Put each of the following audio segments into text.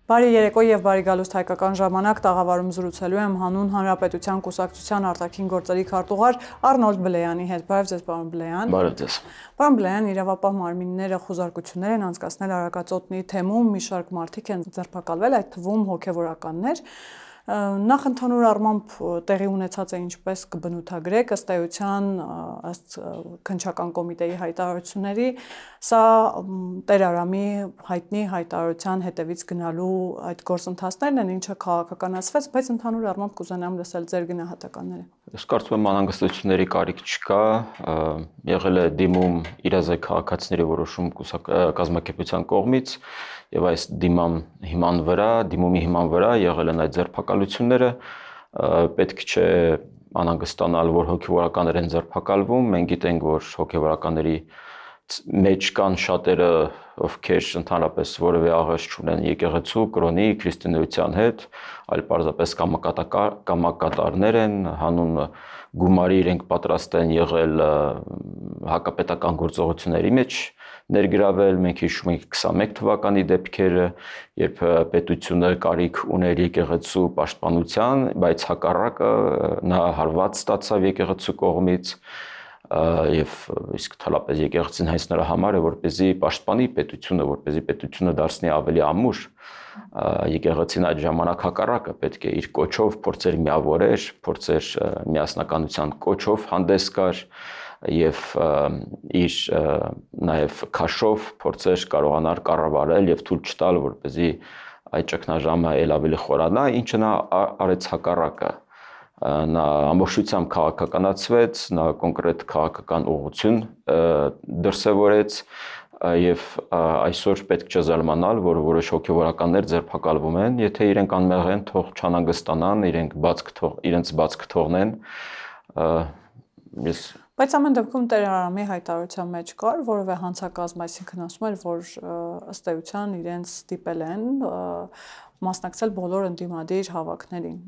Բարի երեկո եւ բարի գալուստ հայկական ժամանակ տաղավարում զրուցելու եմ հանուն Հանրապետության կուսակցության արտաքին գործերի քարտուղար Արնոլդ Բլեյանի հետ։ Բարև ձեզ, պարոն Բլեյան։ Բարև ձեզ։ Պարոն Բլեյան, իրավապահ մարմինները խոզարկություններ են անցկացնել Արագածոտնի թեմում, մի շարք մարդիկ են ձերբակալվել, այդ թվում հոգևորականներ։ Նախ ընդհանուր առմամբ տեղի ունեցած է ինչպես կբնութագրեք ըստ էության ըստ քննչական կոմիտեի հայտարարությունների, սա Տեր Արամի հայտնի հայտարարության հետևից գնալու այդ գործընթացներն են, ինչը քաղաքականացվեց, բայց ընդհանուր առմամբ կուզենամ լսել ձեր գնահատականները։ Ես կարծում եմ անհանգստությունների կարիք չկա, եղել է դիմում իրազեկ քաղաքացիների որոշում կազմակերպության կողմից եւ այս դիմումի հիման վրա եղել են այդ ձերբակալությունները, պետք չէ անհանգստանալ, որ հոգևորականներ են ձերբակալվում, մենք գիտենք, որ հոգևորականների մեջ կան շատերը, ովքեր ընդհանրապես որևէ աղերս չունեն եկեղեցու, կրոնի, քրիստոնեության հետ, այլ պարզապես կամակատարներ են, հանուն գումարի իրենք պատրաստ են եղել հակապետական գործողությունների մեջ ներգրավել, մենք հիշում ենք 21 թվականի դեպքերը, երբ պետությունը կարիք ուներ եկեղեցու պաշտպանության, բայց հակառակը նա հարված ստացավ եկեղեցու կողմից եւ իսկ թալապես եկեղեցին հենց նրա համար է որպեսզի պաշտպանի պետությունը, որպեսզի պետությունը դարձնի ավելի ամուր, եկեղեցին այդ ժամանակ հակառակը պետք է իր կոչով փորձեր միավորեր, փորձեր միասնականության կոչով հանդես գար եւ իր նաեւ քաշով փորձեր կարողանար կառավարել եւ թույլ չտալ որպեսզի այդ ճգնաժամը ել ավելի խորանա, ինչը նա արեց հակառակը նա ամբողջությամբ քաղաքականացվեց, նա կոնկրետ քաղաքական ուղղություն դրսևորեց եւ այսօր պետք չէ զարմանալ, որ որոշ հոգևորականներ ձերբակալվում են, եթե իրենք անմեղ են, թող չանհանգստանան, իրենց բաց կթողնեն։ Բայց ամեն դեպքում Տեր Արամի հայտարարության մեջ կար որևէ հանցակազմ, այսինքն ասում էր, որ ըստ էության իրենց ստիպել են մասնակցել բոլոր ընդդիմադիր հավաքներին։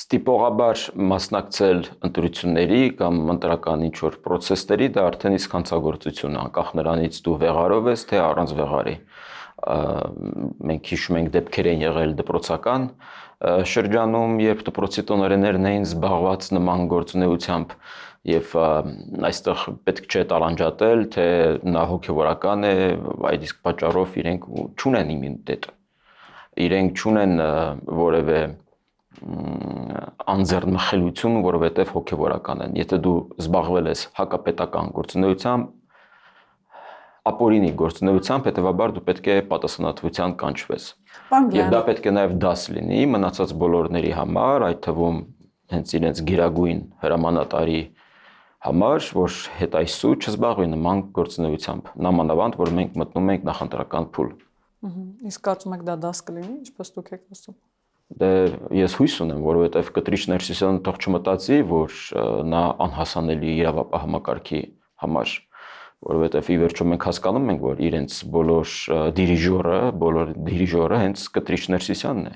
Ստիպողաբար մասնակցել ընտրությունների կամ ընտրական ինչ-որ պրոցեսների, դա արդեն իսկ հանցագործություն է, անկախ նրանից դու վեղարով ես, թե առանց վեղարի։ Մենք հիշում ենք դեպքեր են եղել դպրոցական շրջանում, երբ դպրոցի տնօրեններն էին զբաղված նման գործունեությամբ եւ այստեղ պետք չէ տարանջատել, թե նա հոգևորական է, այդ իսկ պատճառով իրենք չունեն իմունիտետ։ Իրենք չունեն որևէ անձեռնմխելություն, որովհետև հոգևորական են։ Եթե դու զբաղվել ես հակապետական գործունեությամբ, ապօրինի գործունեությամբ, հետևաբար դու պետք է պատասխանատվության կանչվես։ Եվ դա պետք է նաև դաս լինի մնացած բոլորների համար, այդ թվում հենց իրենց գերագույն հրամանատարի համար, որ հետայսու չզբաղվի նման գործունեությամբ, նամանավանդ, որ մենք մտնում ենք նախընտրական փուլ։ Իսկ կարծում եք դա դաս կլինի, ինչպես դուք եք ասում։ Դե ես հույս ունեմ, որովհետև Կտրիչ Ներսիսյանը թող չմտածի, որ նա անհասանելի իրավապահ համակարգի համար, որովհետև ի վերջո մենք հասկանում ենք, որ իրենց բոլոր դիրիժորը հենց Կտրիչ Ներսիսյանն է։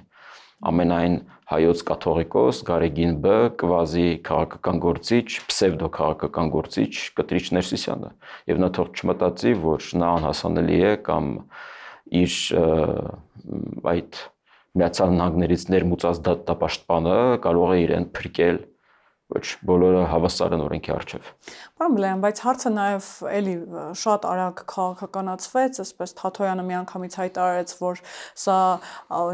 Ամենայն հայոց կաթողիկոս, Գարեգին Բ, կվազի քաղաքական գործիչ, պսևդո քաղաքական գործիչ Կտրիչ Ներսիսյանը, եւ նա թող չմտածի, որ նա անհասանելի է կամ իր այդ Միացյալ Նահանգներից ներմուծած դատապաշտպանը կարող է իրեն փրկել, ոչ բոլորը հավասար են օրենքի առջև։ Պարոն Բլեյան, բայց հարցը նաև էլի շատ արագ քաղաքականացվեց, այսպես Թաթոյանը միանգամից հայտարարեց, որ սա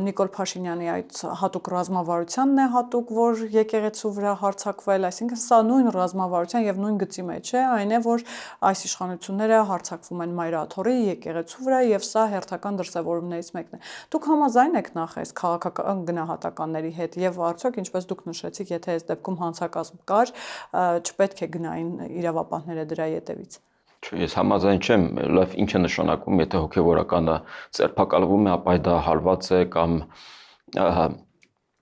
Նիկոլ Փաշինյանի այդ հատուկ ռազմավարությանն է հատուկ, որ եկեղեցու վրա հարձակվել, այսինքն սա նույն ռազմավարության եւ նույն գծի մեջ է, այն է, որ այս իշխանությունները հարձակվում են Մայրաթորի եկեղեցու վրա եւ սա հերթական դրսևորումներից մեկն է։ Դուք համաձայն եք նախ այս քաղաքական գնահատականների հետ եւ արդյոք ինչպես դուք նշեցիք, եթե այս դեպքում հանցակազմ կար, չպետք է գնային իրավապահները դրա ետևից։ Ես համաձայն չեմ, լավ ինչ է նշանակում, եթե հոգևորականը ձերբակալվում է, ապա դա հարված է կամ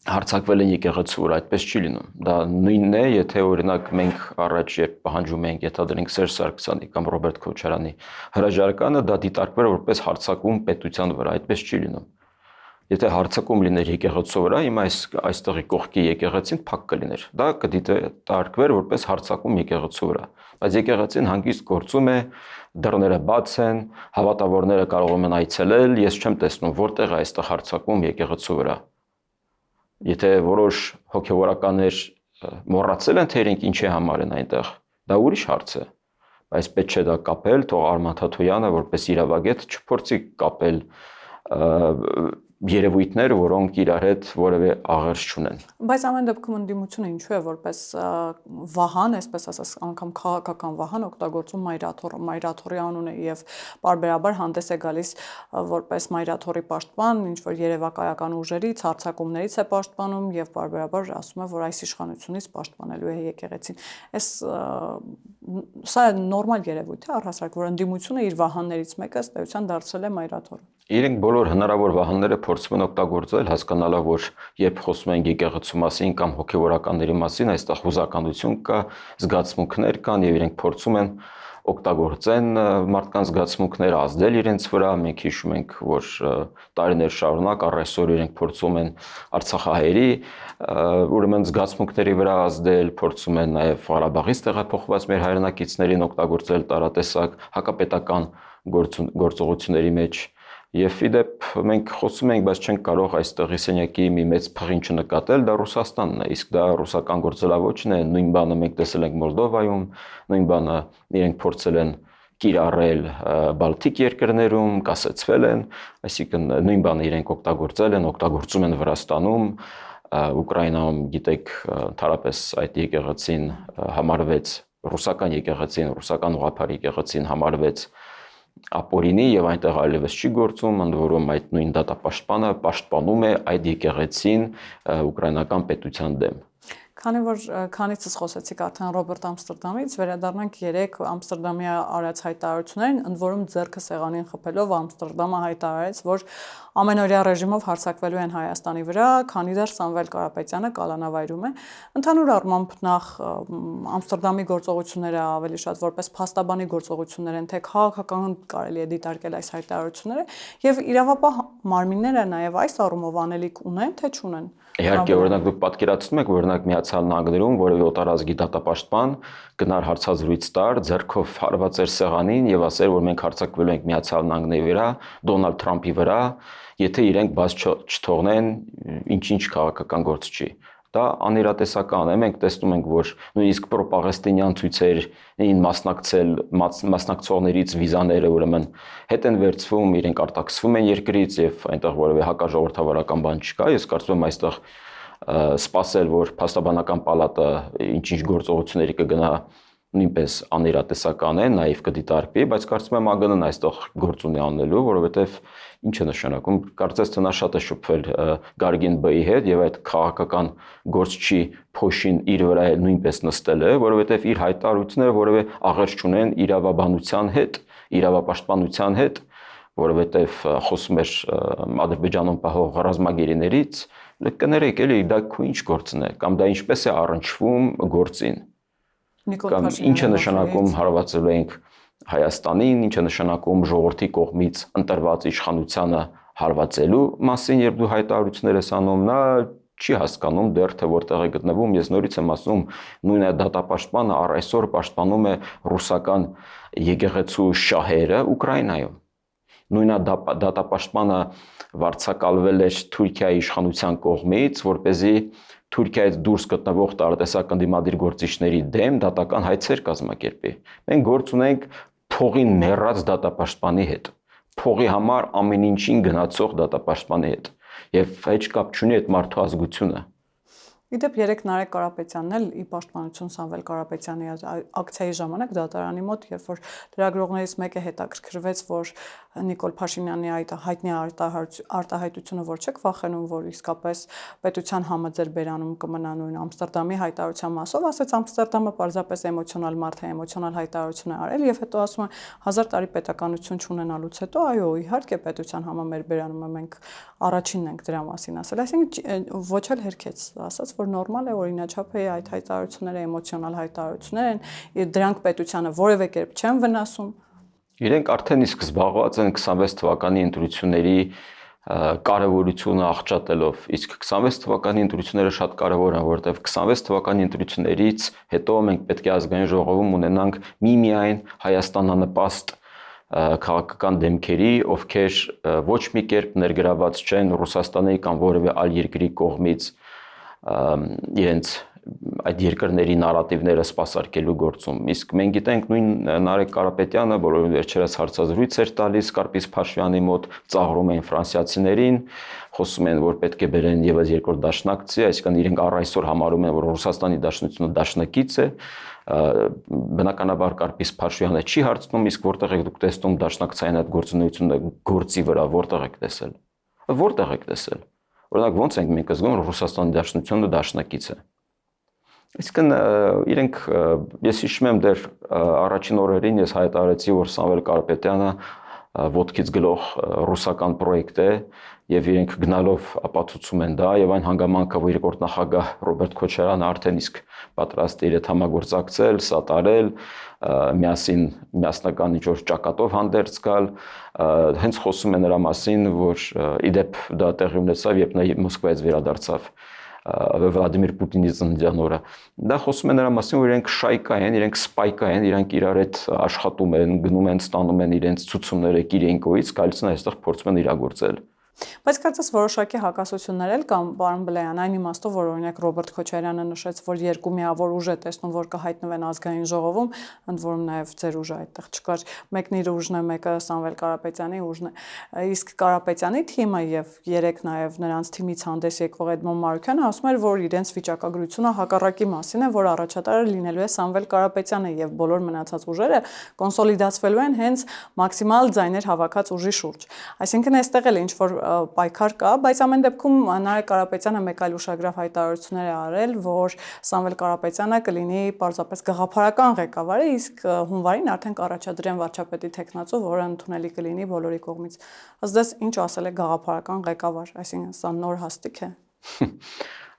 հարձակվել են եկեղեցու վրա, այդպես չի լինում։ Դա նույնն է, եթե օրինակ մենք առաջ երբ պահանջում ենք ենթադրենք Սերժ Սարգսյանի կամ Ռոբերտ Քոչարյանի հրաժարականը, դա դիտարկվել է որպես հարձակում պետության վրա, այդպես չի լինում։ Եթե հարցակում լիներ եկեղեցու վրա, հիմա այստեղի կողքի եկեղեցին փակ կլիներ։ Դա կդիտարկվեր որպես հարցակում եկեղեցու վրա։ Բայց եկեղեցին հանգիստ գործում է, դռները բաց են, հավատավորները կարող են այցելել, ես չեմ տեսնում որտեղ է այստեղ հարցակում եկեղեցու վրա։ Եթե որոշ հոգևորականներ մոռացել են, թե իրենք ինչի համար են այնտեղ, դա ուրիշ հարց է։ Բայց պետք չէ դա կապել, թող Արման Թաթոյանը որպես իրավագետ չփորձի կապել երևույթներ, որոնք իրար հետ որևէ աղերս չունեն։ Բայց ամեն դեպքում ընդդիմությունը ինչու է որպես վահան, այսպես ասած, անգամ քաղաքական վահան օգտագործում Մայրաթորի անունը եւ բարբերաբար հանդես է գալիս որպես Մայրաթորի պաշտպան, ինչ որ երևակայական ուժերից, հարձակումներից է պաշտպանում եւ բարբերաբար ասում է, որ այս իշխանությունից պաշտպանելու է եկեղեցին։ Սա նորմալ երևույթ է առհասարակ, որ ընդդիմությունը իր վահաններից մեկը ըստ էության դարձրել է Մայրաթորը։ Իրենք բոլոր հնարավոր վահանները փորձում են օգտագործել, հասկանալով, որ երբ խոսում են եկեղեցու մասին կամ հոգևորականների մասին, այստեղ հուզականություն կա, զգացմունքներ կան եւ իրենք փորձում են օգտագործեն մարդկանց զգացմունքները, ազդել իրենց վրա։ Մենք հիշում ենք, որ տարիներ շարունակ առ այսօր իրենք փորձում են արցախահայերի ուրեմն զգացմունքների վրա ազդել, փորձում են նաեւ Ղարաբաղից տեղափոխված մեր հայրենակիցներին օգտագործել տարատեսակ հակապետական գործողությունների մեջ։ Եվ իդեպ մենք խոսում ենք, բայց չենք կարող այստեղի սենյակի մի մեծ փղին չնկատել, դա Ռուսաստանն է, իսկ դա ռուսական գործելավոճն է, նույն բանը մենք տեսել ենք Մոլդովայում, նույն բանը իրենք փորձել են կիրառել Բալտիկ երկրներում, կասեցվել են, այսինքն նույն բանը իրենք օգտագործել են, օգտագործում են Վրաստանում, Ուկրաինայում, գիտեք, ընդհանրապես այդ եկեղեցին համարվեց ռուսական եկեղեցին, ռուսական ուղղափառ եկեղեցին համարվեց ապօրինի եւ այնտեղ այլևս չի գործում, ընդ որում այդ նույն դատապաշտպանը պաշտպանում է այդ եկեղեցին ուկրաինական պետության դեմ։ Քանի որ քանիցս խոսեցիք արդեն Ռոբերտ Ամստերդամից, վերադառնանք 3 Ամստերդամի արած հայտարարություններին, ընդ որում ձեռքը սեղանին խփելով Ամստերդամը հայտարարեց, որ ամենօրյա ռեժիմով հարձակվելու են Հայաստանի վրա, քանի դեռ Սամվել Կարապետյանը կալանավայրում է։ Ընդհանուր առմամբ նախ Ամստերդամի գործողությունները ավելի շատ որպես փաստաբանի գործողություններ են, թե քաղաքական կարելի է դիտարկել այս հայտարարությունները, եւ իրավապահ մարմինները նաեւ այս առումով անելիք ունեն, թե չունեն։ Իհարկե, օրինակ դուք պատկերացնում եք, օրինակ Միացյալ Նահանգներում որևէ օտարազգի դատապաշտպան գնար հարցազրույց տար, ձեռքով հարված էր սեղանին եւ ասեր, որ մենք հարձակվելու ենք Միացյալ Նահանգների վրա, Դոնալդ Թրամփի վրա, եթե իրենք բաց չթողնեն ինչ-ինչ քաղաքական գործ չի։ Դա անիրատեսական է, մենք տեսնում ենք, որ նույնիսկ պրոպաղեստինյան ցույցերին մասնակցողներից վիզաները ուրեմն հետ են վերցվում, իրենք արտաքսվում են երկրից եւ այնտեղ որևէ հակաժողովրդավարական բան չկա։ Ես կարծում եմ այստեղ սպասել, որ փաստաբանական պալատը ինչ-ինչ գործողությունների կգնա նույնպես անիրատեսական է, նաիվ կդիտարկվի, բայց կարծում եմ ԱԳՆ-ն այստեղ գործ ունի անելու, որովհետև ինչ է նշանակում, կարծես թե նա շատ է շփվել Գարգին Բ-ի հետ եւ այդ քաղաքական գործչի փոշին իր վրա նույնպես նստել է, որովհետև իր հայտարարությունները որևէ աղերս չունեն իրավաբանության հետ, իրավապաշտպանության հետ, որովհետև խոսում էր Ադրբեջանում պահող ռազմագերիներից, կներեք, էլի դա քո ինչ գործն է, կամ դա ինչպես է առնչվում գործին։ Կամ ինչ է նշանակում հարվածելու ենք Հայաստանին, ինչ է նշանակում ժողովրդի կողմից ընտրված իշխանությանը հարվածելու մասին, երբ դու հայտարարություններ ես անում, նա չի հասկանում դեռ թե որտեղ է գտնվում։ Ես նորից եմ ասում, նույն այդ դատապաշտպանը առ այսօր պաշտպանում է ռուսական եկեղեցու շահերը Ուկրաինայում։ Նույն դատապաշտպանը վարձակալվել էր Թուրքիայի իշխանության կողմից, որպեսզի Թուրքիայից դուրս գտնվող տարատեսակ ընդդիմադիր գործիչների դեմ դատական հայցեր կազմակերպի։ Մենք գործ ունենք փողին մեռած դատապաշտպանի հետ, փողի համար ամեն ինչին գնացող դատապաշտպանի հետ, եւ ոչ կապ չունի այդ մարդու ազգությունը։ Իդեպ 3 Նարեկ Կարապետյանն էլ ի պաշտպանություն Սամվել Կարապետյանի ակցիայի ժամանակ դատարանի մոտ, երբ որ լրագրողներից մեկը հետաքրքրվեց, որ Նիկոլ Փաշինյանի այդ հայտնի արտահայտությունը, որ չեք վախենում, որ իսկապես պետության համաձայն բերանում կմնա նույն Ամստերդամի հայտարարության մասով, ասեց Ամստերդամը պարզապես էմոցիոնալ մարդ է, էմոցիոնալ հայտարարություն է արել եւ հետո ասում է 1000 տարի պետականություն չունենալուց հետո, այո, իհարկե պետության համամեր բերանում մենք առաջինն ենք դրա մասին ասել, այսինքն ոչ էլ հերքեց, ասաց, որ նորմալ է, օրինաչափ է այդ հայտարարությունները, էմոցիոնալ հայտարարություններ են, դրանք պետությանը որևէ կերպ չեն վնասում։ Իրենք արդեն իսկ զբաղված են 26 թվականի ընտրությունների կարևորությունը աղճատելով, իսկ 26 թվականի ընտրությունները շատ կարևոր են, որովհետև 26 թվականի ընտրություններից հետո մենք պետք է ազգային ժողովում ունենանք միմիայն Հայաստանանպաստ քաղաքական դեմքերի, ովքեր ոչ մի կերպ ներգրաված չեն Ռուսաստանի կամ որևէ այլ երկրի կողմից իրենց այդ երկրների նարատիվները սպասարկելու գործում։ Իսկ մենք գիտենք նույն Նարեկ Կարապետյանը, որը վերջերս հարցազրույց էր տալիս Կարպիս Փաշինյանի մոտ, ծաղրում էին ֆրանսիացիներին, խոսում են, որ պետք է բերեն եւս երկրորդ դաշնակցի, այսինքն իրենք առ այսօր համարում են, որ Ռուսաստանի դաշնությունը դաշնակից է, բնականաբար Կարպիս Փաշինյանը չի հարցնում, իսկ որտեղ եք դուք տեսնում դաշնակցային այդ գործունեությունը գործի վրա, որտեղ եք տեսել։ Որտեղ եք տեսել։ Օրինակ ո՞նց ենք մենք զգում, որ Ռուսաստանի դաշնությունը դաշնակից է։ Իսկն իրենք ես հիշում եմ դեռ առաջին օրերին ես հայտարարեցի, որ Սամվել Կարապետյանը ոտքից գլող ռուսական պրոյեկտ է եւ իրենք գնալով ապացուցում են դա եւ այն հանգամանքը, որ երկրորդ նախագահ Ռոբերտ Քոչարյանը արդեն իսկ պատրաստ է իր հետ համագործակցել, սատարել, միասնական ինչ-որ ճակատով հանդերձ գալ, հենց խոսում է նրա մասին, որ իդեպ դա տեղի ունեցավ, երբ նա Մոսկվայից վերադարձավ Վլադիմիր Պուտինի ծննդյան օրը։ Դա խոսում է նրա մասին, որ իրենք շայկա են, իրենք սպայկա են, իրենք իրար հետ աշխատում են, գնում են, ստանում են իրենց ցուցումները Կիրենկոյից, գալիս են այստեղ փորձում են իրագործել։ Բայց կարծես որոշակի հակասություններ էլ կամ պարոն Բլեյան, այն իմաստով, որ օրինակ Ռոբերտ Քոչարյանը նշեց, որ երկու միավոր ուժ է տեսնում, որ կհայտնվեն ազգային ժողովում, ընդ որում նաև ձեր ուժը այդտեղ չկար։ Մեկն իր ուժն է, մեկը Սամվել Կարապետյանի ուժն է։ Իսկ Կարապետյանի թիմը եւ երեք նաև նրանց թիմից հանդես եկող Էդմոն Մարուքյանը ասում էր, որ իրենց վիճակագրությունը հակառակի մասին է, որ առաջատարը լինելու է Սամվել Կարապետյանը եւ բոլոր մնացած ուժերը կոնսոլիդացվելու են հենց մաքսիմալ ձայներ հավաքած ուժի շուրջ։ Այսինքն այստեղ էլ ինչ որ պայքար կա, բայց ամեն դեպքում Նարեկ Կարապետյանը մեկ այլ ուշագրավ հայտարարություններ է արել, որ Սամվել Կարապետյանը կլինի պարզապես գաղափարական ղեկավարը, իսկ հունվարին արդեն կառաջադրեն վարչապետի թեկնածու, որը ընդունելի կլինի բոլորի կողմից։ Ըստ ինչ ասել է գաղափարական ղեկավար, այսինքն սա նոր հաստիք է։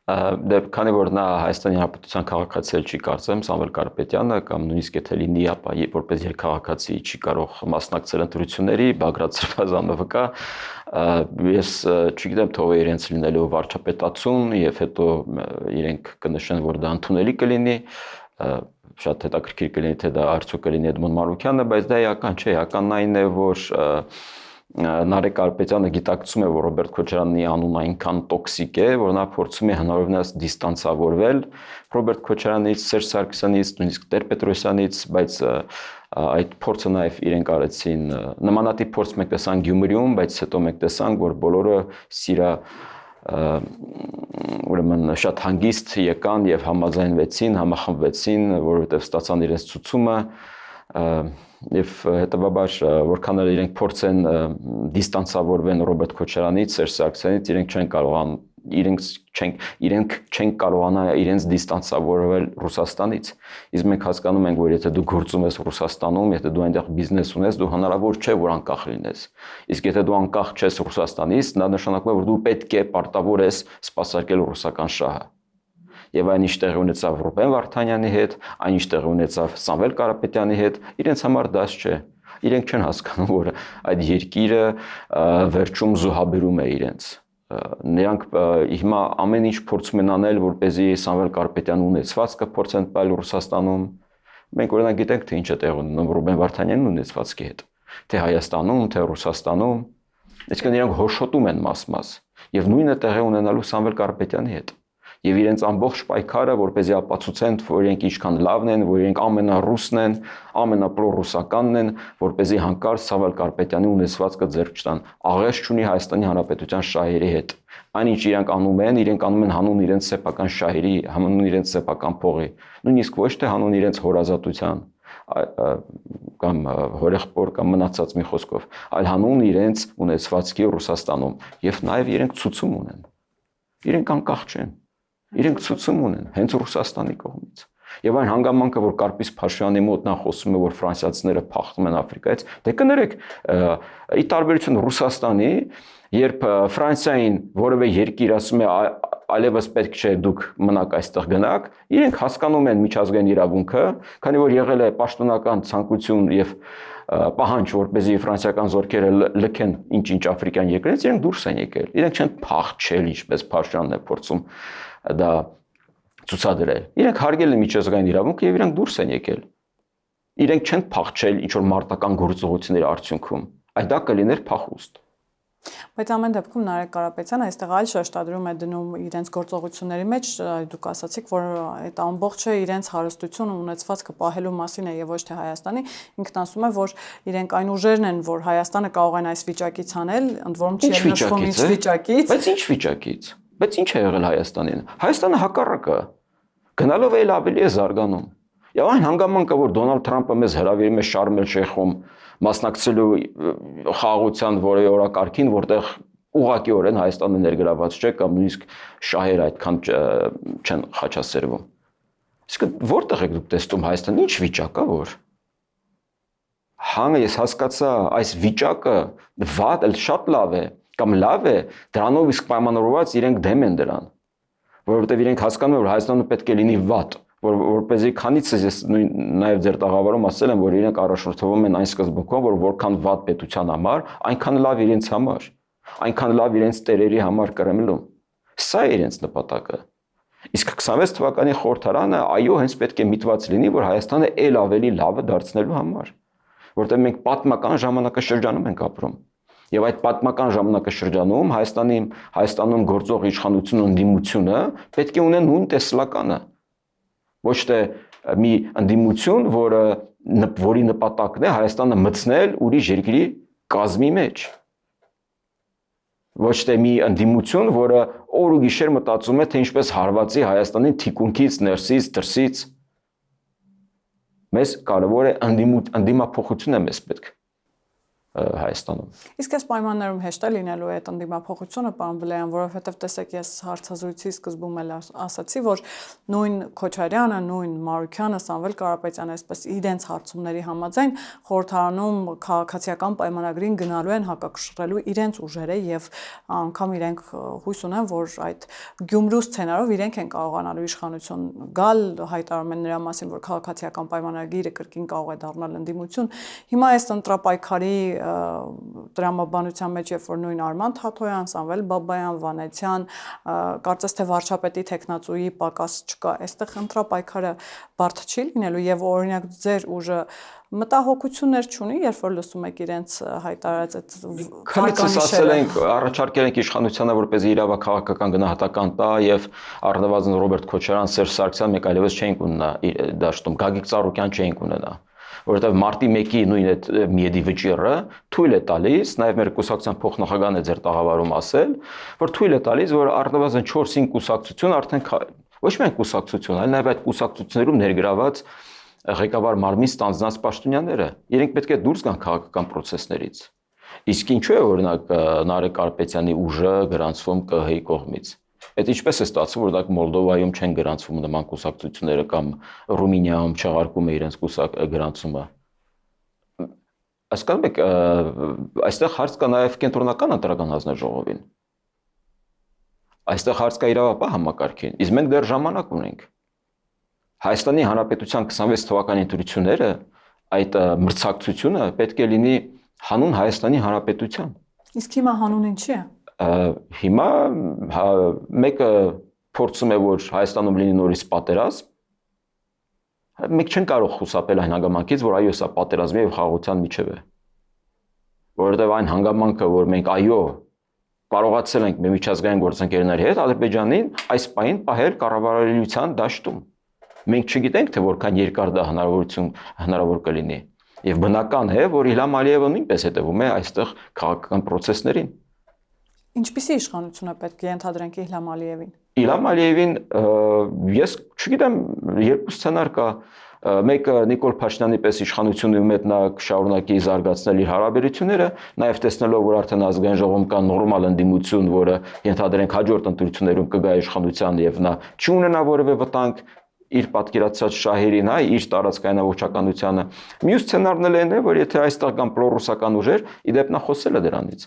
Դե քանի որ նա Հայաստանի Հանրապետության քաղաքացի չի կարծեմ, Սամվել Կարապետյանը կամ նույնիսկ եթե լինի, ապա որպես երկքաղաքացի չի կարող մասնակցել ընտրությունների, Բագրատ Սրբազանովը կա, ես չգիտեմ թող է իրենց լինելու վարչապետացուն եւ հետո իրենք կնշեն, որ դա ընդունելի կլինի, շատ հետաքրքիր կլինի, թե դա արդյոք կլինի Էդմոն Մարուքյանը, բայց դա էական չէ, էականն այն է, որ Նարեկ Կարապետյանը գիտակցում է, որ Ռոբերտ Քոչարյանի անունը այնքան տոքսիկ է, որ նա փորձում է հնարավորինս դիստանցավորվել Ռոբերտ Քոչարյանից, Սերժ Սարգսյանից, նույնիսկ Տեր-Պետրոսյանից, բայց այդ փորձը նաև իրենք արեցին նմանատիպ փորձ մենք տեսանք Գյումրիում, բայց հետո մենք տեսանք, որ բոլորը ուրեմն շատ հանգիստ եկան եւ համաձայնվեցին, համախմբվեցին, որովհետեւ ստացան իրենց ցուցումը եւ հետեւաբար որքան էլ իրենք փորձեն դիստանցավորվեն Ռոբերտ Քոչարյանից, Սերժ Սարգսյանից, իրենք չեն կարողանա իրենց դիստանցավորվել Ռուսաստանից։ Իսկ մենք հասկանում ենք, որ եթե դու գործում ես Ռուսաստանում, եթե դու այնտեղ բիզնես ունես, դու հնարավոր չէ, որ անկախ լինես։ Իսկ եթե դու անկախ չես Ռուսաստանից, դա նշանակում է, որ դու պետք է պարտավոր ես սպասարկել ռուսական շահը։ Եվ այն ինչ տեղի ունեցավ Ռուբեն Վարդանյանի հետ, այն ինչ տեղի ունեցավ Սամվել Կարապետյանի հետ, իրենց համար դաս չէ։ Իրենք չեն հասկանում, որ այդ երկիրը վերջում զոհաբերում է իրենց։ Նրանք հիմա ամեն ինչ փորձում են անել, որպեսզի Սամվել Կարապետյանի ունեցվածքը փորձեն տալ Ռուսաստանում։ Մենք օրինակ գիտենք, թե ինչ է տեղի ունենում Ռուբեն Վարդանյանի ունեցվածքի հետ, թե Հայաստանում, թե Ռուսաստանում։ Այսինքն նրանք հոշոտում են մաս-մաս։ Եվ նույնը տեղի ունենալու Սամվել Կարապետյանի հետ։ Եվ իրենց ամբողջ պայքարը, որպեսզի ապացուցեն, որ իրենք ինչքան լավն են, որ իրենք ամենառուսն են, ամենապրոռուսականն են, որպեսզի հանկարծ Սամվել Կարապետյանի ունեցվածքը ձեռք չտան։ Աղերս չունի Հայաստանի Հանրապետության շահերի հետ։ Այնինչ իրենք անում են հանուն իրենց սեփական շահերի, հանուն իրենց սեփական փողի, նույնիսկ ոչ թե հանուն իրենց հորազատության կամ հորեղբոր կամ մնացած մի խոսքով, այլ հանուն իրենց ունեցվածքի Ռուսաստանում, եւ նաեւ իրենք ցուցում ունեն։ Իրենք անկախ չեն։ Իրենք ցուցում ունեն հենց Ռուսաստանի կողմից։ Եվ այն հանգամանքը, որ Կարպիս Փաշինյանի մոտ նա խոսում է, որ ֆրանսիացիները փախնում են Աֆրիկայից, դե կներեք, ի տարբերություն Ռուսաստանի, երբ Ֆրանսիային որևէ երկիր ասում է այլևս պետք չէ դուք մնաք այստեղ գնաք, իրենք հասկանում են միջազգային իրավունքը, քանի որ եղել է պաշտոնական ցանկություն եւ պահանջ, որպեսզի ֆրանսիական զորքերը լքեն ինչ-ինչ աֆրիկյան երկրներից, իրենք դուրս են եկել։ Իրենք չեն փախչել, ինչպես Փաշյանն է փորձում դա ցուցադրել։ Իրենք հարգել են միջազգային իրավունքը եւ իրենք դուրս են եկել։ Իրենք չեն փախչել ինչ որ մարտական գործողությունների արդյունքում, այլ դա կլիներ փախուստ։ Բայց ամեն դեպքում Նարեկ Կարապետյանը այստեղ այլ շեշտադրում է դնում իրենց գործողությունների մեջ, դուք ասացիք, որ այդ ամբողջը իրենց հարստությունը ունեցվածքը պահելու մասին է եւ ոչ թե Հայաստանի, ինքն ասում է, որ իրենք այն ուժերն են, որ Հայաստանը կարող են այս վիճակից անել, ընդ որում չի նշվում ինչ վիճակից։ Բայց ինչ վիճակից։ Բայց ինչ է եղել Հայաստանին։ Հայաստանը հակառակը գնալով էլ ավելի է զարգանում։ Եվ այն հանգամանքը, որ Դոնալդ Թրամփը մեզ հրավիրում է Շարմ էլ-Շեյխում մասնակցելու խաղաղության որևէ օրակարգին, որտեղ ուղղակիորեն Հայաստանը ներգրաված չէ կամ նույնիսկ շահերը այդքան չեն խաչասերվում։ Իսկ որտեղ եք դուք տեսնում Հայաստանը ինչ վիճակ է, որ հանգը ես հասկացա այս վիճակը վատ էլ շատ լավ է կամ լավ է, դրանով իսկ պայմանավորված իրենք դեմ են դրան, որովհետև իրենք հասկանում են, որ Հայաստանը պետք է լինի վատ, որպեսզի քանից ես նաև ձեր տաղավարում ասել եմ, որ իրենք առաջնորդվում են այն սկզբունքով, որ որքան վատ պետության համար, այնքան լավ իրենց համար, այնքան լավ իրենց տերերի համար Կրեմլում։ Սա է իրենց նպատակը։ Իսկ 26 թվականի խորհրդարանը այո, հենց պետք է միտված լինի, որ Հայաստանը ել ավելի լավը դարձնելու համար, որտեղ մենք պատմական ժամանակաշրջանում ենք ապրում։ Եվ այդ պատմական ժամանակաշրջանում Հայաստանում գործող իշխանությունն ու ընդդիմությունը պետք է ունեն նույն տեսլականը։ Ոչ թե մի ընդդիմություն, որի նպատակն է Հայաստանը մտցնել ուրիշ երկրի կազմի մեջ։ Ոչ թե մի ընդդիմություն, որը օր ու գիշեր մտածում է, թե ինչպես հարվածի Հայաստանին թիկունքից, ներսից, դրսից։ Մեզ կարևոր է ընդդիմափոխությունը մեզ պետք Հայաստանում։ Իսկ այս պայմաններում հեշտ է լինելու այդ ընդդիմափոխությունը, պարոն Բլեյան, որովհետև տեսեք, ես հարցազրույցի սկզբում էլ ասացի, որ նույն Քոչարյանը, նույն Մարուքյանը, Սամվել Կարապետյանը, այսպես իրենց հարցումների համաձայն խորհրդարանում քաղաքացիական պայմանագրին գնալու են հակակշռելու իրենց ուժերը եւ անգամ իրենք հույս ունեն, որ այդ Գյումրու սցենարով իրենք են կարողանալու իշխանություն գալ, հայտարարում են նրա մասին, որ քաղաքացիական պայմանագիրը կրկին կարող է դառնալ ընդդիմություն։ Հիմա այս ընտրապայքարի տրամաբանության մեջ, երբ որ նույն Արման Թաթոյան, Սամվել Բաբայան, Վանեցյան, կարծես թե վարչապետի տեխնացուի պակաս չկա, այստեղ ընտրապայքարը բարդ չի լինելու եւ օրինակ ձեր ուժը մտահոգություններ չունի, երբ որ լսում եք իրենց հայտարարած այդ քանիցս ասել ենք, առաջարկել ենք իշխանությանը, որպեսզի իրավաքաղաքական գնահատական տա եւ առնվազն Ռոբերտ Քոչարյան, Սերժ Սարգսյան մեկ այլևս չէինք ունենա դաշտում, Գագիկ Ծառուկյան չէինք ունենա, որովհետեւ մարտի 1-ի նույն այդ միեդի վճիռը թույլ է տալիս, նաեւ մեր կուսակցության փոխնախագահն է ձեր տաղավարում ասել, որ թույլ է տալիս, որ առնվազն 4-5 կուսակցություն արդեն ոչ միայն կուսակցություն, այլ նաեւ այդ կուսակցություններում ներգրաված ղեկավար մարմին ստանձնած պաշտոնյաները, իրենք պետք է դուրս գան քաղաքական process-ներից։ Իսկ ինչու է օրինակ Նարեկ Կարապետյանի ուժը գրանցվում ԿՀ-ի կողմից։ Այդ ինչպես է ստացվում, որ դա Մոլդովայում չեն գրանցվում նման կուսակցությունները կամ Ռումինիայում չեղարկում է իրենց գրանցումը։ Հասկանում եք, այստեղ հարց կա նաև կենտրոնական ընտրական հանձնաժողովին։ Այստեղ հարց կա իրավապահ համակարգին, իսկ մենք դեռ ժամանակ ունենք։ Հայաստանի Հանրապետության 26 թվականի ընտրությունները, այդ մրցակցությունը պետք է լինի հանուն Հայաստանի Հանրապետության։ Իսկ հիմա հանուն ինչի է։ Հիմա մեկը փորձում է, որ Հայաստանում լինի նորից պատերազմ։ Մենք չենք կարող խուսափել այն հանգամանքից, որ այո, սա պատերազմի եւ խաղաղության միջև է։ Որովհետեւ այն հանգամանքը, որ մենք այո կարողացել ենք մեր միջազգային գործընկերների հետ Ադրբեջանին այս պահին պահել կառավարելիության դաշտում։ Մենք չգիտենք, թե որքան երկար դա հնարավոր կլինի։ Եվ բնական է, որ Իլհամ Ալիևը նույնպես հետևում է այստեղ քաղաքական process-ներին։ Ինչպիսի իշխանություն է պետք է ենթադրենք Իլհամ Ալիևին։ Իլհամ Ալիևին ես չգիտեմ, երկու սցենար կա։ Մեկը Նիկոլ Փաշինյանի պես իշխանությունում հետ նա կշարունակի զարգացնել իր հարաբերությունները, նաև տեսնելով, որ արդեն ազգային ժողովում կա նորմալ ընդդիմություն, որը ենթադրենք հաջորդ ընտրություններում կգա իշխանության եւ նա չունենա որևէ վտանգ իր պատկերացած շահերին, իր տարածքային ամբողջականությանը։ Մյուս սցենարն էլ այն է, որ եթե այստեղ կան պրոռուսական ուժեր, իդեպ նա խոսել է դրանից։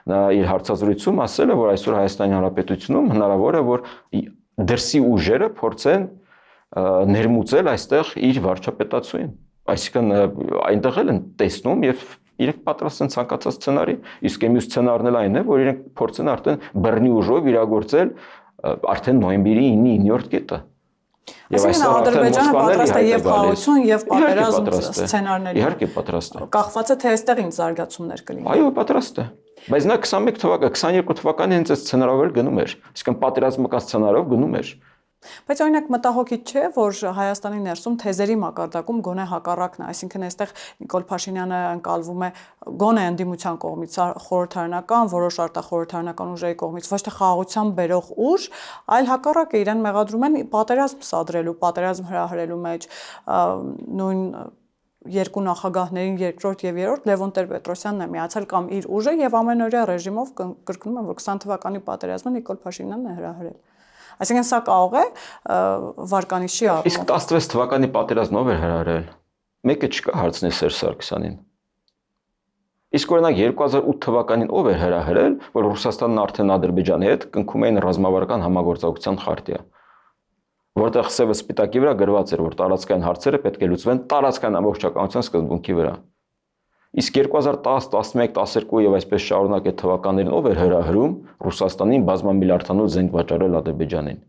Նա իր հարցազրույցում ասել է, որ այսօր Հայաստանի Հանրապետությունում հնարավոր է, որ դրսի ուժերը փորձեն ներմուծել այստեղ իր վարչապետացույն։ Այսինքն այնտեղ էլ են տեսնում եւ իրենք պատրաստ են ցանկացած սցենարի, իսկ մյուս սցենարն էլ այն է, որ իրենք փորձեն արդեն բռնի ուժով իրագործել արդեն նոյեմբերի 9-9-րդ կետը։ Եվ այստեղ Ադրբեջանը պատրաստ է եւ խաղաղություն եւ պատերազմ սցենարների։ Իհարկե պատրաստ է։ Կախված է թե այստեղ ինչ զարգացումներ կլինի։ Այո, պատրաստ է։ Բայց նա 21 թվականի, 22 թվականին հենց այս սցենարով գնում էր, այսինքն պատերազմական սցենարով գնում էր։ Բայց օրինակ մտահոգիչ չէ, որ Հայաստանի ներսում թեզերի մակարդակում գոնե հակառակն է, այսինքն այստեղ Նիկոլ Փաշինյանը ընկալվում է գոնե ընդդիմության կողմից խորհրդարանական, որոշ արտախորհրդարանական ուժերի կողմից ոչ թե խաղաղության բերող ուժ, այլ հակառակը իրեն մեղադրում են պատերազմ սադրելու, պատերազմ հրահրելու մեջ, նույն երկու նախագահներին երկրորդ եւ երրորդ Լևոն Տեր-Պետրոսյանն է միացել կամ իր ուժը եւ ամենօրյա ռեժիմով կրկնում եմ, որ 20 թվականի պատերազմը Նիկոլ Փաշինյանն է հրահրել։ Այսինքն սա կարող է վարկանիշի առումով։ Իսկ 16 թվականի պատերազմն ով էր հրահրել։ Մեկը չկա հարցնի Սերժ Սարգսյանին։ Իսկ օրինակ 2008 թվականին ով էր հրահրել, որ Ռուսաստանն արդեն Ադրբեջանի հետ կնքում էին ռազմավարական համագործակցության խարտիա, որտեղ սևը սպիտակի վրա գրված էր, որ տարածքային հարցերը պետք է լուծվեն տարածքային ամբողջականության սկզբունքի վրա։ Իսկ 2010, 11, 12 եւ այսպես շարունակ այդ թվականներին ով էր հրահրում Ռուսաստանին բազմամիլիարդանոց զենք վաճառել Ադրբեջանին։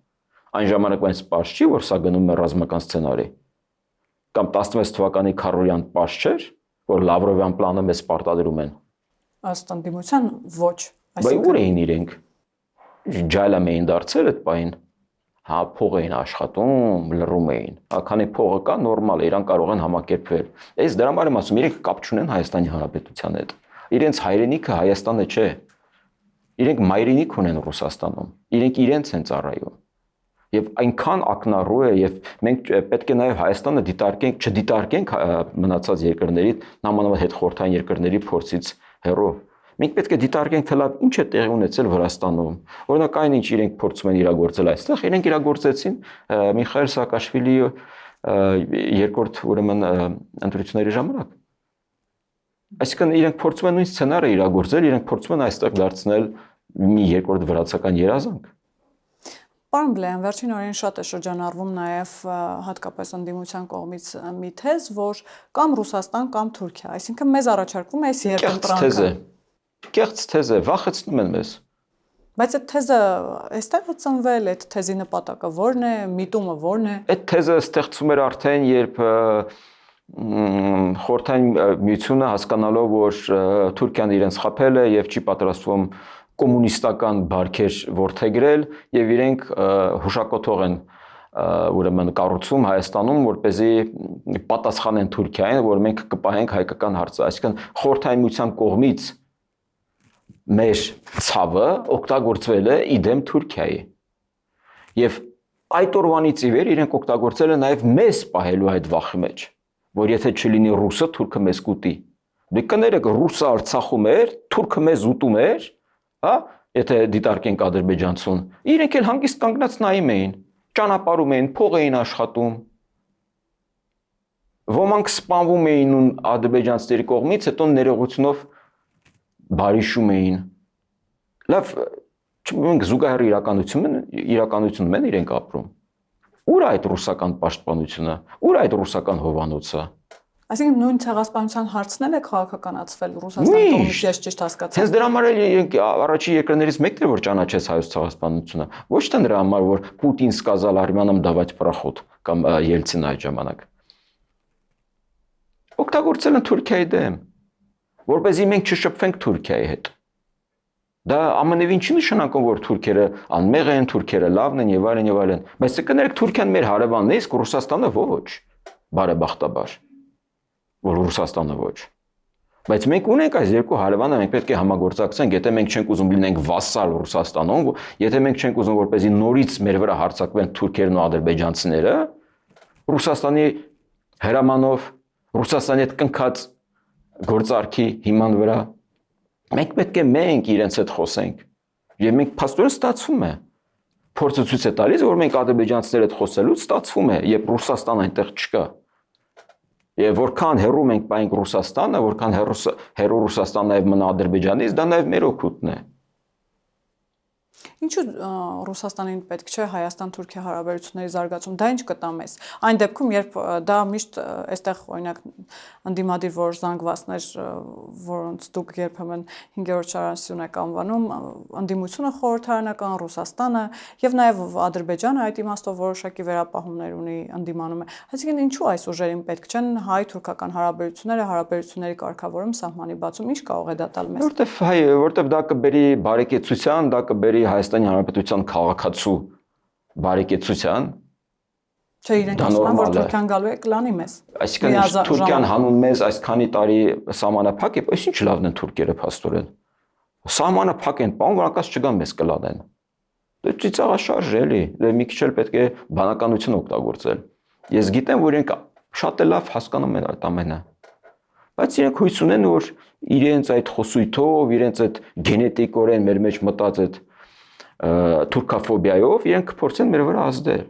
Այն ժամանակվանից պարզ չի, որ սա գնում է ռազմական սցենարի։ Կամ 16 թվականի Քարորյան պարզ չէր, որ Լավրովյան պլանը մեզ պարտադրում են։ Ըստ ընդդիմության ոչ։ Բայց ուր էին իրենք։ Ջայլամ էին դարձել այդ պահին։ Հա, փող էին աշխատում, լռում էին։ Քանի փողը կա, նորմալ է, իրան կարող են համակերպվել։ Այս դրա համար եմ ասում, իրենք կապ չունեն Հայաստանի Հանրապետության հետ։ Իրենց հայրենիքը Հայաստանը չէ։ Իրենք մայրենիք ունեն Ռուսաստանում։ Իրենք իրենց են ծառայում։ Եվ այնքան ակնառու է, եւ մենք պետք է նաեւ Հայաստանը դիտարկենք, չդիտարկենք մնացած երկրների, նամանավանդ հետխորհրդային երկրների փորձից հեռու։ Մենք պետք է դիտարկենք, թե լավ ինչ է տեղի ունեցել Վրաստանում։ Օրինակ այն ինչ իրենք փորձում են իրագործել այստեղ, իրենք իրագործեցին Միխայել Սաակաշվիլիի երկրորդ ուրեմն ընտրությունների ժամանակ։ Այսինքն իրենք փորձում են նույն սցենարը իրագործել, իրենք փորձում են այստեղ դարձնել մի երկրորդ վրացական երազանք։ Պարոն Բլեյան, վերջին օրերին շատ է շրջանառվում նաև հատկապես ընդդիմության կողմից մի թեզ, որ կամ Ռուսաստան կամ Թուրքիա, այսինքն մեզ առաջարկվում է այս երկընտրանքը։ Կեղծ թեզ է, վախեցնում են մեզ։ Բայց այդ թեզը այստեղ է ծնվել, այդ թեզի նպատակը ո՞րն է, միտումը ո՞րն է։ Այդ թեզը ստեղծվում էր արդեն, երբ Խորհրդային Միությունը հասկանալով, որ Թուրքիան իրենց խաբել է եւ չի պատրաստվում կոմունիստական բարքեր ворթեգրել եւ իրենք հուշակոթող են ուրեմն կառուցում Հայաստանում, որպեսզի պատասխանեն Թուրքիային, որ մենք կպահենք հայկական հարցը, այսինքն Խորհրդային Միության կողմից մեր ցավը օգտագործվել է իդեմ Թուրքիայի։ Եվ այդ օրվանից ի վեր իրենք օգտագործել են նաեւ մեզ պահելու այդ վախի մեջ, որ եթե չլինի ռուսը, թուրքը մեզ կուտի։ Դուք կներեք, ռուսը Արցախում էր, թուրքը մեզ ուտում էր, հա, եթե դիտարկենք ադրբեջանցուն, իրենք էլ հանգիստ կանգնած նայում էին, ճանապարհում էին, փող էին աշխատում։ Ոմանք սպանվում էին ու ադրբեջանցիների կողմից, հետո ներողությունով բարիշում էին։ Լավ, մենք զուգահեռ իրականությունում են իրենք ապրում։ Ուր է այդ ռուսական պաշտպանությունը, ուր է այդ ռուսական հովանոցը։ Այսինքն նույն ցեղասպանության հարցն է քաղաքականացվել Ռուսաստանի կողմից, ես ճիշտ հասկացա։ Հենց դրա համար էլ իրենք առաջի երկրներից մեկն է, որ ճանաչեց հայոց ցեղասպանությունը, ոչ թե նրա համար, որ Պուտին сказал армянам давать пароход կամ Ելցին այդ ժամանակ։ Օգտագործել են Թուրքիայի դեմ, որպեսզի մենք չշփվենք Թուրքիայի հետ։ Դա ամենևին չի նշանակում, որ թուրքերը անմեղ են, թուրքերը լավն են եւ այլն եւ այլն, բայց կներեք Թուրքիան մեր հարևանն է, իսկ Ռուսաստանը ոչ, բարեբախտաբար, որ Ռուսաստանը ոչ։ Բայց մենք ունենք այս երկու հարևանը, մենք պետք է համագործակցենք, եթե մենք չենք ուզում լինենք վասալ Ռուսաստանում, եթե մենք չենք ուզում որպեսզի նորից մեր վրա հարձակվեն թուրքերն ու ադրբեջանցիները, Ռուսաստանի հրամանով, Ռուսաստանի հետ կնքած գործարքի հիման վրա մենք պետք է իրենց հետ խոսենք։ Եվ մենք փաստորեն ստացվում է, փորձը ցույց է տալիս, որ մենք ադրբեջանցիների հետ խոսելուց ստացվում է, երբ Ռուսաստան այնտեղ չկա։ Եվ որքան հեռու մենք պայենք Ռուսաստանը, որքան հեռու Ռուսաստան նաև մնա Ադրբեջանից, դա նաև մեր օգուտն է։ Ինչու Ռուսաստանին պետք չէ Հայաստան-Թուրքիա հարաբերությունների զարգացում, դա ինչ կտա մեզ։ Այն դեպքում, երբ դա միշտ այստեղ օրինակ ընդդիմադիր որ զանգվածներ, որոնց դուք երբեմն 5-րդ շարասյուն եք անվանում, ընդդիմությունը խորհրդարանական, Ռուսաստանը եւ նաեւ Ադրբեջանը այդ իմաստով որոշակի վերապահումներ ունի ընդդիմանում է։ Այսինքն ինչու այս ուժերին պետք չեն հայ-թուրքական հարաբերությունների կարգավորում սահմանի բացում, ինչ կարող է դա տալ մեզ։ Որտեվ դա կբերի բարեկեցության, դա կբերի Հայաստանի Հանրապետության քաղաքացու բարեկեցության։ Չէ, իրենք ասում են, որ Թուրքիան գալու է կլանի մեզ։ Այսինքն Թուրքիան հանում մեզ այսքանի տարի սահմանափակ է, բայց ինչ լավն են թուրքերը փաստորեն։ Սահմանափակ են, պարոն, որ անկած չգան մեզ կլանեն։ Դա ծիծաղաշարժ է, էլի, դե մի քիչ էլ պետք է բանականություն օգտագործել։ Ես գիտեմ, որ իրենք շատ է լավ հասկանում են այդ ամենը։ Բայց իրենք հույս ունեն, որ իրենց այդ խոսույթով, իրենց այդ գենետիկորեն մեր մեջ մտած այդ թուրքաֆոբիայով իրենք կփորձեն մեր վրա ազդել,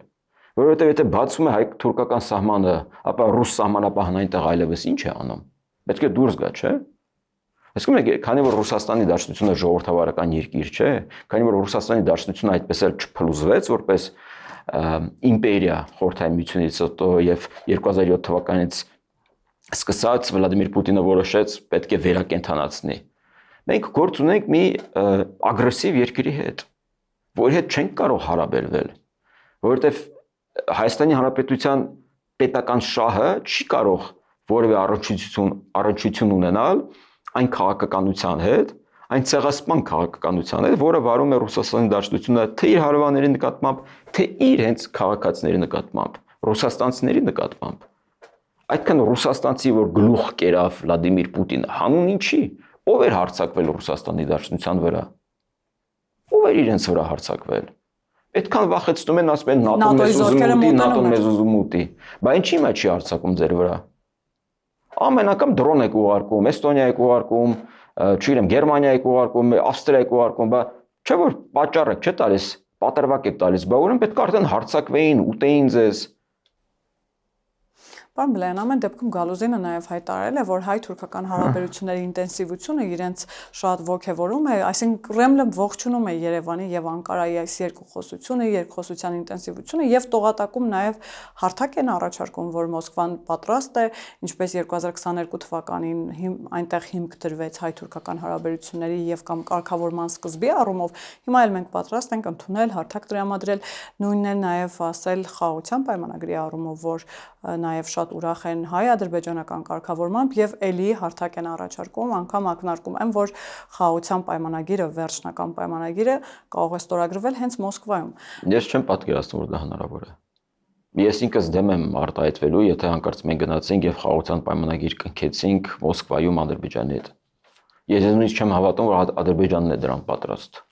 որովհետև եթե բացվում է հայ-թուրքական սահմանը, ապա ռուս սահմանապահն այնտեղ այլևս ինչ է անում։ Պետք է դուրս գա, չէ՞։ Այսինքն քանի որ Ռուսաստանի Դաշնությունը ժողովրդավարական երկիր չէ, քանի որ Ռուսաստանի Դաշնությունը այդպես էլ չփլուզվեց որպես իմպերիա Խորհրդային Միությունից հետո եւ 2007 թվականից սկսած Վլադիմիր Պուտինը որոշեց պետք է վերակենդանացնի։ Մենք գործ ունենք մի ագրեսիվ երկրի հետ, որի հետ չենք կարող հարաբերվել, որովհետև Հայաստանի Հանրապետության պետական շահը չի կարող որևէ առնչություն ունենալ այն քաղաքականության հետ, այն ցեղասպան քաղաքականության հետ, որը վարում է Ռուսաստանի Դաշնությունը թե իր հարևանների նկատմամբ, թե իր հենց քաղաքացիների նկատմամբ, ռուսաստանցիների նկատմամբ։ Այդքան ռուսաստանցի, որ գլուխ կերավ Վլադիմիր Պուտինը, հանուն ինչի, ով էր հարձակվել Ռուսաստանի Դաշնության վրա։ Ով էր իրենց վրա հարձակվել։ Այդքան վախեցնում են, ասում են ՆԱՏՕ-ն մեզ ուզում ուտի, ՆԱՏՕ-ն մեզ ուզում ուտի։ Բա ինչի՞ մեջ չի հարձակում ձեր վրա։ Ամեն անգամ դրոն եք ուղարկում, Էստոնիա եք ուղարկում, չգիտեմ, Գերմանիա եք ուղարկում, Ավստրիա եք ուղարկում, բա չէ որ պատճառ եք, չէ՞ տալիս, պատրվակ եք տալիս, բա ուրեմն պետք է արդեն հարձակվեին, ուտեին ձեզ։ Պարոն Բլեյան, ամեն դեպքում Գալուզինը նաև հայտարարել է, որ հայ-թուրքական հարաբերությունների ինտենսիվությունը իրենց շատ ոգևորում է, այսինքն Կրեմլը ողջունում է Երևանի եւ Անկարայի այս երկխոսությունը, երկխոսության ինտենսիվությունը եւ տողատակում նաև հարթակ են առաջարկում, որ Մոսկվան պատրաստ է, ինչպես 2022 թվականին այնտեղ հիմք դրվեց հայ-թուրքական հարաբերությունների եւ կամ կարգավորման սկզբի առումով, հիմա էլ մենք պատրաստ ենք ընդունել, հարթակ տրամադրել, նույնն է նաև ասել խաղաղության պայմանագրի առումով, որ նաև շատ ուրախ են հայ-ադրբեջանական կարգավորմամբ եւ ելի հարթակ են առաջարկում, անգամ ակնարկում են, որ խաղաղության պայմանագիրը, վերջնական պայմանագիրը կարող է ստորագրվել հենց Մոսկվայում։ Ես չեմ պատկերացնում, որ դա հնարավոր է։ Ես ինքս դեմ եմ արտահայտվելու, եթե հանկարծ մենք գնացինք եւ խաղաղության պայմանագիր կնքեցինք Մոսկվայում Ադրբեջանի հետ։ Ես նույնիսկ չեմ հավատում, որ Ադրբեջանն է դրան պատրաստ։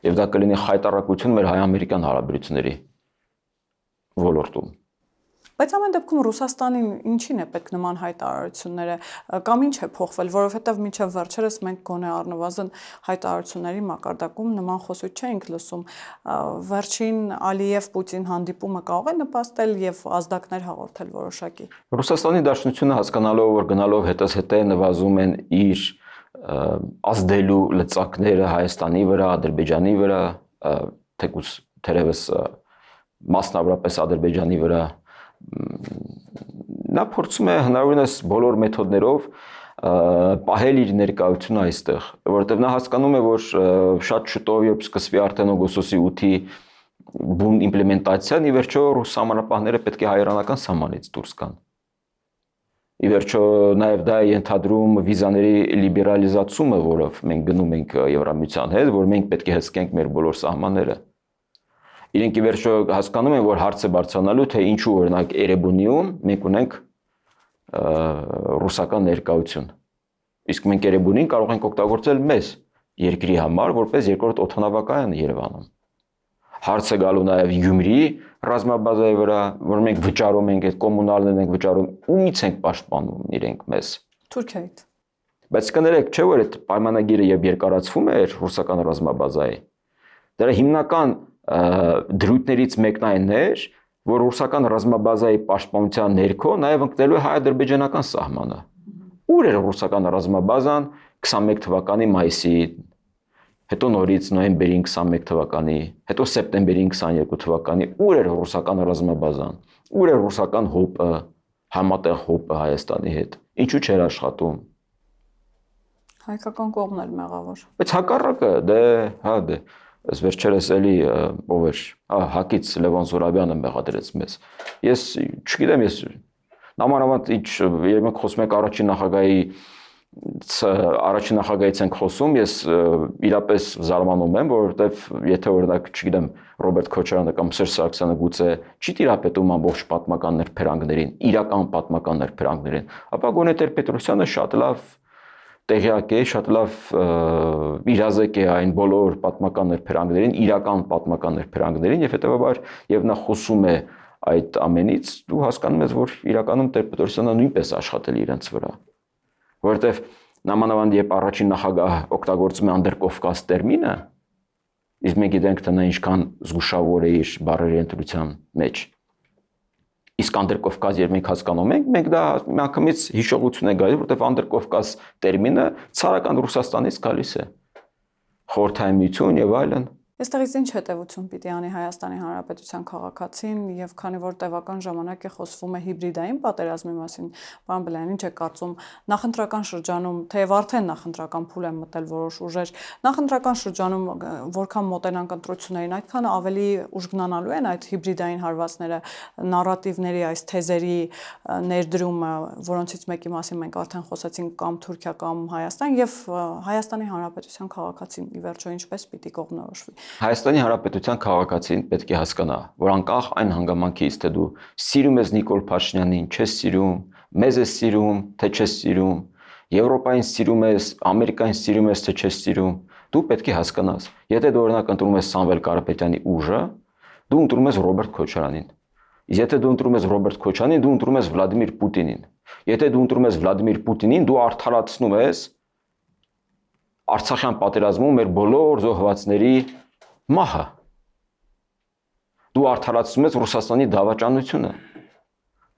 Եվ դա կլինի խայտառակություն մեր հայ-ամերիկյան հարաբերությունների ոլորտում։ Բայց ամեն դեպքում Ռուսաստանին ինչին է պետք նման հայտարարությունները կամ ինչ է փոխվել, որովհետև մինչև վերջերս մենք գոնե առնվազն հայտարարությունների մակարդակում նման խոսույթ չէինք լսում։ Վերջին Ալիև-Պուտին հանդիպումը կարող է նպաստել եւ ազդակներ հաղորդել որոշակի։ Ռուսաստանի Դաշնությունը հասկանալով, որ գնալով հետզհետե նվազում են իր ազդելու լծակները Հայաստանի վրա, Ադրբեջանի վրա, թեկուզ թերևս մասնավորապես Ադրբեջանի վրա, նա փորձում է հնարավորինս բոլոր մեթոդներով պահել իր ներկայությունը այստեղ, որովհետև նա հասկանում է, որ շատ շուտով երբ սկսվի արդեն օգոստոսի 8-ի բուն իմպլեմենտացիան, ի վերջո ռուս սահմանապահները պետք է հայ-իրանական սահմանից դուրս գան։ Ի վերջո նաև դա է ենթադրում վիզաների լիբերալիզացումը, որով մենք գնում ենք Եվրամիության հետ, որ մենք պետք է հսկենք մեր բոլոր սահմանները։ Իրենք ի վերջո հասկանում են, որ հարցը բարձրանալու, թե ինչու օրինակ Էրեբունիում մենք ունենք ռուսական ներկայություն։ Իսկ մենք Էրեբունին կարող ենք օգտագործել մեզ երկրի համար, որպես երկրորդ օդանավակայան Երևանում։ Հարցը գալու նաև Գյումրիի ռազմաբազայի վրա, որ մենք վճարում ենք, այդ կոմունալներն ենք վճարում, ումից ենք պաշտպանում իրենք մեզ։ Թուրքիայից։ Բայց կներեք, չէ՞ որ այդ պայմանագիրը երբ երկարացվում էր ռուսական ռազմաբազայի, դրա հիմնական դրույթներից մեկն այն էր, որ ռուսական ռազմաբազայի պաշտպանության ներքո նաև ընկնելու է հայ-ադրբեջանական սահմանը։ Ուր էր ռուսական ռազմաբազան 21 թվականի մայիսի, հետո նորից նոյեմբերին 21 թվականի, հետո սեպտեմբերին 22 թվականի, ուր էր ռուսական ռազմաբազան, ուր էր ռուսական հոպը, համատեղ հոպը Հայաստանի հետ, ինչու չէր աշխատում։ Հայկական կողմն էլ մեղավոր։ Բայց հակառակը, այս վերջերս էլի ով էր, հակից Լևոն Զուրաբյանը մեղադրեց մեզ։ Ես չգիտեմ, նամանավանդ երբ մենք խոսում ենք առաջին նախագահից ենք խոսում, ես իրապես զարմանում եմ, որովհետև եթե օրինակ, չգիտեմ, Ռոբերտ Քոչարյանը կամ Սերժ Սարգսյանը գուցե չի տիրապետում ամբողջ պատմական ներբերանգներին, իրական պատմական ներբերանգներին, ապա գոնե Տեր-Պետրոսյանը շատ լավ տեղյակ է, շատ լավ իրազեկ է այն բոլոր պատմական ներբերանգներին, իրական պատմական ներբերանգներին եւ հետեւաբար եւ նա խոսում է այդ ամենից, դու հասկանում ես, որ իրականում Տեր-Պետրոսյանը նույնպես աշխատել իրենց վրա։ Որովհետեւ նամանավանդ երբ առաջին նախագահ օգտագործում է Անդրկովկաս տերմինը, իսկ մենք գիտենք, թե նա ինչքան զգուշավոր է իր բառերի ընտրության մեջ։ Իսկ Անդրկովկաս երբ մենք հասկանում ենք, մենք դա միանգամից հիշողություն է գալիս, որովհետև Անդրկովկաս տերմինը ցարական Ռուսաստանից գալիս է։ Խորհրդային Միություն եւ այլն։ Այստեղից ինչ հետևություն պիտի անի Հայաստանի Հանրապետության քաղաքացին եւ քանի որ տևական ժամանակ է խոսվում է հիբրիդային պատերազմի մասին, պարոն Բելյան, ինչ է կարծում նախընտրական շրջանում, թեև արդեն նախընտրական փուլ են մտել որոշ ուժեր, նախընտրական շրջանում որքան մոտենանք ընտրություններին, այդքան ավելի ուժգնանալու են այդ հիբրիդային հարվածները, նարատիվների, այս թեզերի ներդրումը, որոնցից մեկի մասին մենք արդեն խոսեցինք կամ Թուրքիա կամ Հայաստան եւ Հայաստանի Հանրապետության քաղաքացին ի վերջո ինչպես պիտի կողմնորոշվի։ Հայաստանի Հանրապետության քաղաքացին պետք է հասկանա, որ անկախ այն հանգամանքից, թե դու սիրում ես Նիկոլ Փաշինյանին, չես սիրում, մեզ ես սիրում, թե չես սիրում, Եվրոպային սիրում ես, Ամերիկային սիրում ես, թե չես սիրում, դու պետք է հասկանաս, եթե դու օրինակ ընտրում ես Սամվել Կարապետյանի ուժը, դու ընտրում ես Ռոբերտ Քոչարյանին։ Եթե դու ընտրում ես Ռոբերտ Քոչարյանին, դու ընտրում ես Վլադիմիր Պուտինին։ Եթե դու ընտրում ես Վլադիմիր Պուտինին, դու արդարացնում ես Արցախյան պատերազմում մեր բոլոր զոհվածների մահը։ Դու արդարացնում ես Ռուսաստանի դավաճանությունը։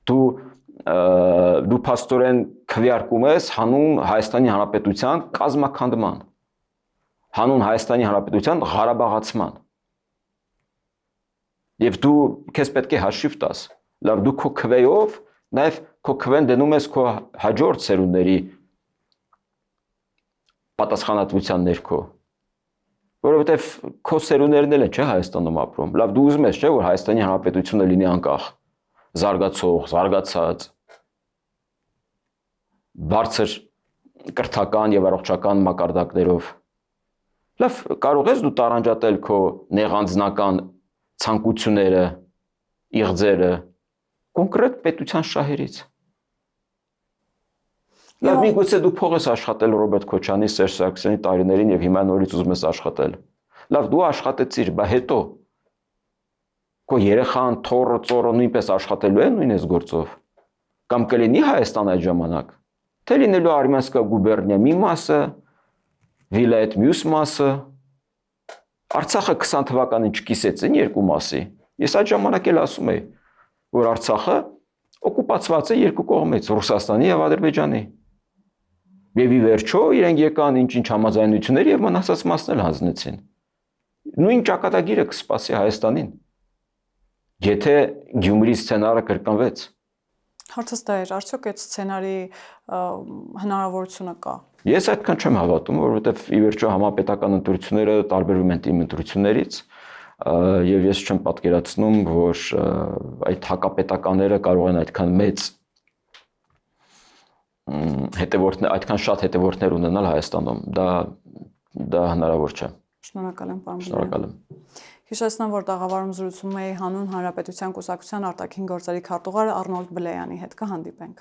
Դու փաստորեն քվեարկում ես հանուն Հայաստանի Հանրապետության կազմաքանդման, հանուն Հայաստանի Հանրապետության Ղարաբաղացման։ Եվ դու քեզ պետք է հաշիվ տաս, լավ դու քո քվեով նաև քո քվեն դնում ես քո հաջորդ սերունդների պատասխանատվության ներքո։ Որովհետև քո սերունդներն էլ են, չէ, Հայաստանում ապրում։ Լավ, դու ուզում ես, չէ, որ Հայաստանի Հանրապետությունը լինի անկախ, զարգացող, զարգացած, բարձր կրթական եւ առողջական մակարդակներով։ Լավ, կարող ես դու տարանջատել քո նեղանձնական ցանկությունները, իղձերը կոնկրետ պետության շահերից։ Լավ, միգուցե դու փող ես աշխատել Ռոբերտ Քոչարյանի, Սերժ Սարգսյանի տարիներին եւ հիմա նորից ուզում ես աշխատել։ Լավ, դու աշխատեցիր, բա հետո քո երեխան, թոռը, ծոռը նույնպես աշխատելու են նույն այս գործով։ Կամ կլինի Հայաստան այդ ժամանակ, թե լինելու Արմենսկա գուբերնիա մի մասը, Վիլայետ մյուս մասը։ Արցախը 20 թվականին չկիսեցին երկու մասի։ Ես այդ ժամանակ էլ ասում եի, որ Արցախը օկուպացված է երկու կողմից՝ Ռուսաստանի եւ Ադրբեջանի։ Եվ ի վերջո իրենք եկան ինչ-ինչ համաձայնություններ եւ մնացած մասն էլ հանձնեցին։ Նույն ճակատագիրը կսպասի Հայաստանին, եթե Գյումրի սցենարը կրկնվեց։ Հարցս դա էր, արդյոք այդ սցենարի հնարավորությունը կա։ Ես այդքան չեմ հավատում, որովհետեւ ի վերջո համապետական ընտրությունները տարբերվում են թիմ ընտրություններից, եւ ես չեմ պատկերացնում, որ այդ հակապետականները կարող են այդքան մեծ այդքան շատ հետևորդներ ունենալ Հայաստանում, դա հնարավոր չէ։ Շնորհակալ եմ, պարոն Բելյան։ Շնորհակալ եմ։ Հիշեցնեմ, որ տաղավարում զրուցում էի հանուն Հանրապետության կուսակցության արտաքին գործերի քարտուղար Առնոլդ Բլեյանի հետ։ Կհանդիպենք։